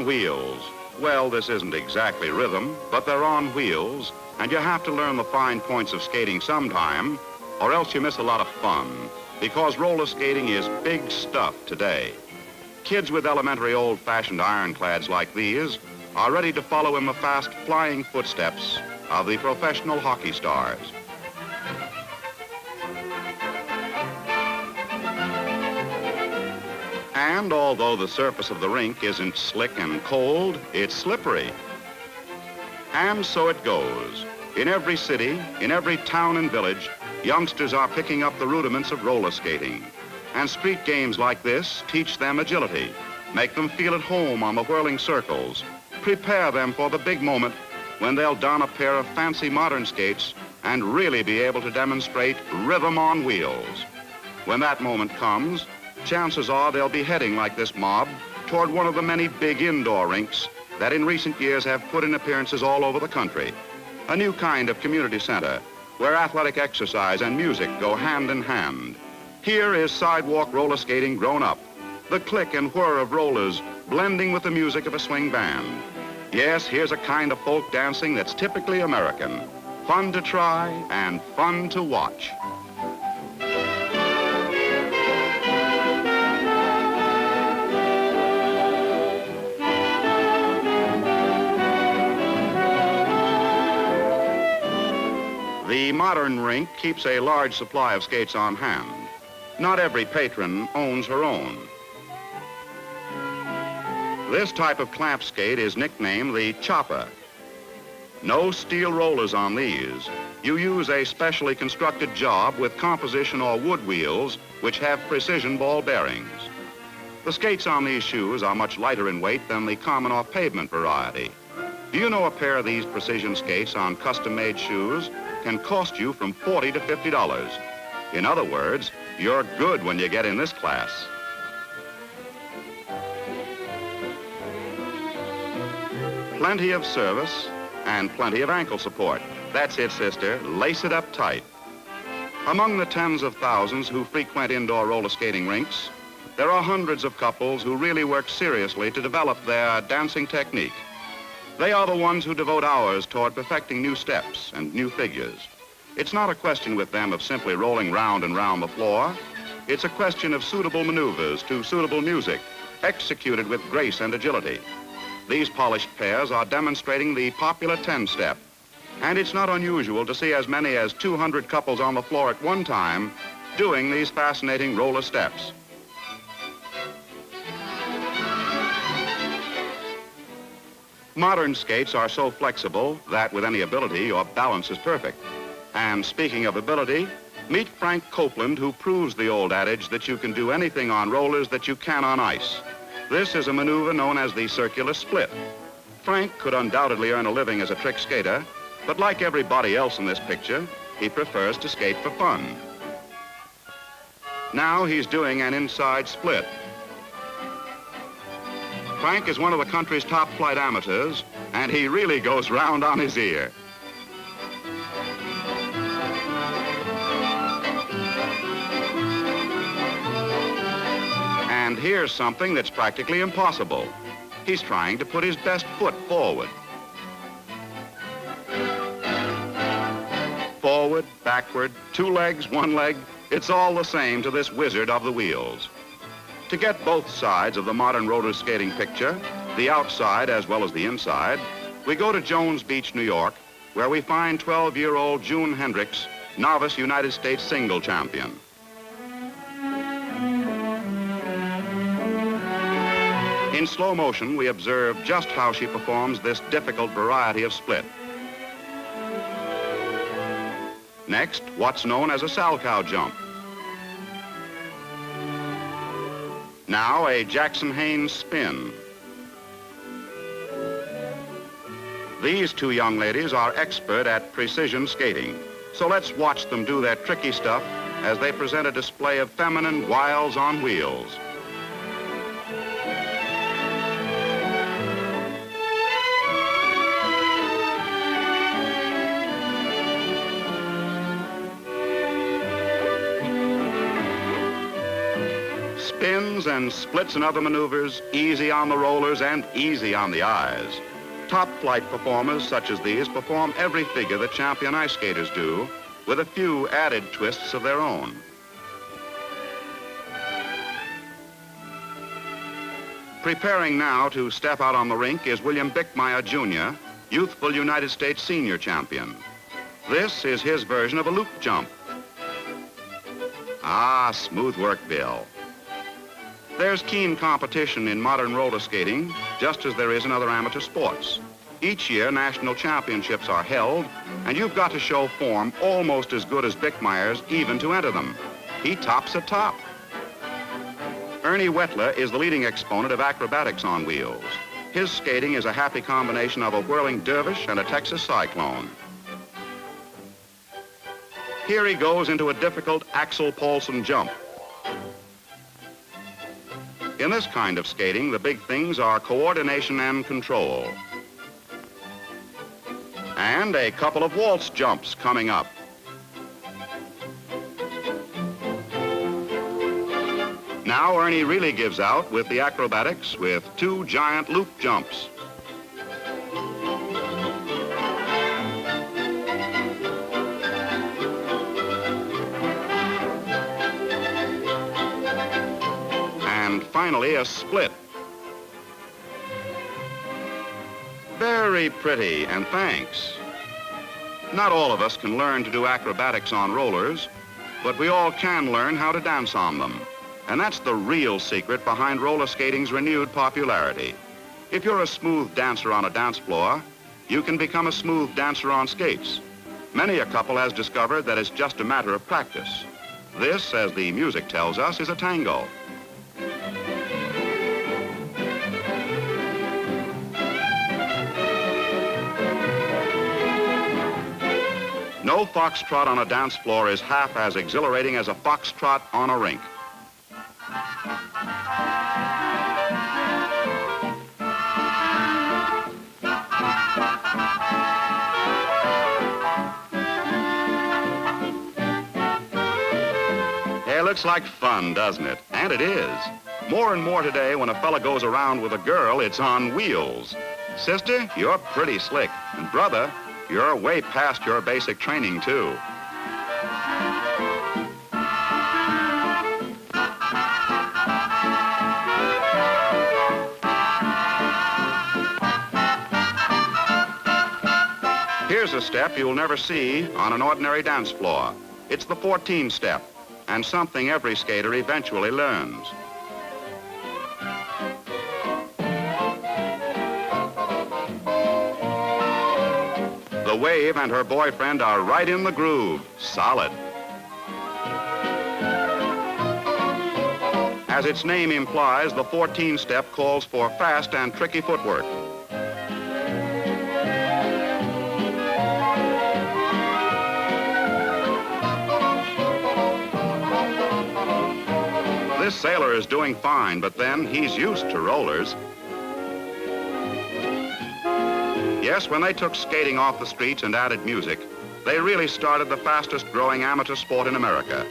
wheels. Well, this isn't exactly rhythm, but they're on wheels, and you have to learn the fine points of skating sometime, or else you miss a lot of fun, because roller skating is big stuff today. Kids with elementary old-fashioned ironclads like these are ready to follow in the fast flying footsteps of the professional hockey stars. And although the surface of the rink isn't slick and cold, it's slippery. And so it goes. In every city, in every town and village, youngsters are picking up the rudiments of roller skating. And street games like this teach them agility, make them feel at home on the whirling circles, prepare them for the big moment when they'll don a pair of fancy modern skates and really be able to demonstrate rhythm on wheels. When that moment comes, chances are they'll be heading like this mob toward one of the many big indoor rinks that in recent years have put in appearances all over the country. A new kind of community center where athletic exercise and music go hand in hand. Here is sidewalk roller skating grown up, the click and whir of rollers blending with the music of a swing band. Yes, here's a kind of folk dancing that's typically American. Fun to try and fun to watch. The modern rink keeps a large supply of skates on hand. Not every patron owns her own. This type of clamp skate is nicknamed the chopper. No steel rollers on these. You use a specially constructed job with composition or wood wheels which have precision ball bearings. The skates on these shoes are much lighter in weight than the common off-pavement variety. Do you know a pair of these precision skates on custom-made shoes can cost you from $40 to $50? In other words, you're good when you get in this class. Plenty of service and plenty of ankle support. That's it, sister. Lace it up tight. Among the tens of thousands who frequent indoor roller skating rinks, there are hundreds of couples who really work seriously to develop their dancing technique. They are the ones who devote hours toward perfecting new steps and new figures. It's not a question with them of simply rolling round and round the floor. It's a question of suitable maneuvers to suitable music, executed with grace and agility. These polished pairs are demonstrating the popular 10-step, and it's not unusual to see as many as 200 couples on the floor at one time doing these fascinating roller steps. Modern skates are so flexible that with any ability, your balance is perfect. And speaking of ability, meet Frank Copeland, who proves the old adage that you can do anything on rollers that you can on ice. This is a maneuver known as the circular split. Frank could undoubtedly earn a living as a trick skater, but like everybody else in this picture, he prefers to skate for fun. Now he's doing an inside split. Frank is one of the country's top flight amateurs, and he really goes round on his ear. And here's something that's practically impossible. He's trying to put his best foot forward. Forward, backward, two legs, one leg, it's all the same to this wizard of the wheels. To get both sides of the modern roller skating picture, the outside as well as the inside, we go to Jones Beach, New York, where we find 12-year-old June Hendricks, novice United States single champion. In slow motion, we observe just how she performs this difficult variety of split. Next, what's known as a Salchow jump. Now a Jackson Haynes spin. These two young ladies are expert at precision skating, so let's watch them do their tricky stuff as they present a display of feminine wiles on wheels. Spins and splits and other maneuvers, easy on the rollers and easy on the eyes. Top flight performers such as these perform every figure that champion ice skaters do, with a few added twists of their own. Preparing now to step out on the rink is William Bickmeyer, Jr., youthful United States senior champion. This is his version of a loop jump. Ah, smooth work, Bill. There's keen competition in modern roller skating, just as there is in other amateur sports. Each year, national championships are held, and you've got to show form almost as good as Bickmeyer's even to enter them. He tops the top. Ernie Wettler is the leading exponent of acrobatics on wheels. His skating is a happy combination of a whirling dervish and a Texas cyclone. Here he goes into a difficult Axel Paulson jump. In this kind of skating, the big things are coordination and control. And a couple of waltz jumps coming up. Now Ernie really gives out with the acrobatics with two giant loop jumps. And finally, a split. Very pretty, and thanks. Not all of us can learn to do acrobatics on rollers, but we all can learn how to dance on them. And that's the real secret behind roller skating's renewed popularity. If you're a smooth dancer on a dance floor, you can become a smooth dancer on skates. Many a couple has discovered that it's just a matter of practice. This, as the music tells us, is a tango. No foxtrot on a dance floor is half as exhilarating as a foxtrot on a rink. It looks like fun, doesn't it? And it is. More and more today, when a fella goes around with a girl, it's on wheels. Sister, you're pretty slick. And brother, you're way past your basic training, too. Here's a step you'll never see on an ordinary dance floor. It's the 14 step, and something every skater eventually learns. The Wave and her boyfriend are right in the groove, solid. As its name implies, the 14 step calls for fast and tricky footwork. This sailor is doing fine, but then he's used to rollers. Yes, when they took skating off the streets and added music, they really started the fastest growing amateur sport in America.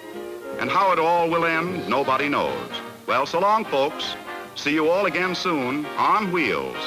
And how it all will end, nobody knows. Well, so long, folks. See you all again soon on Wheels.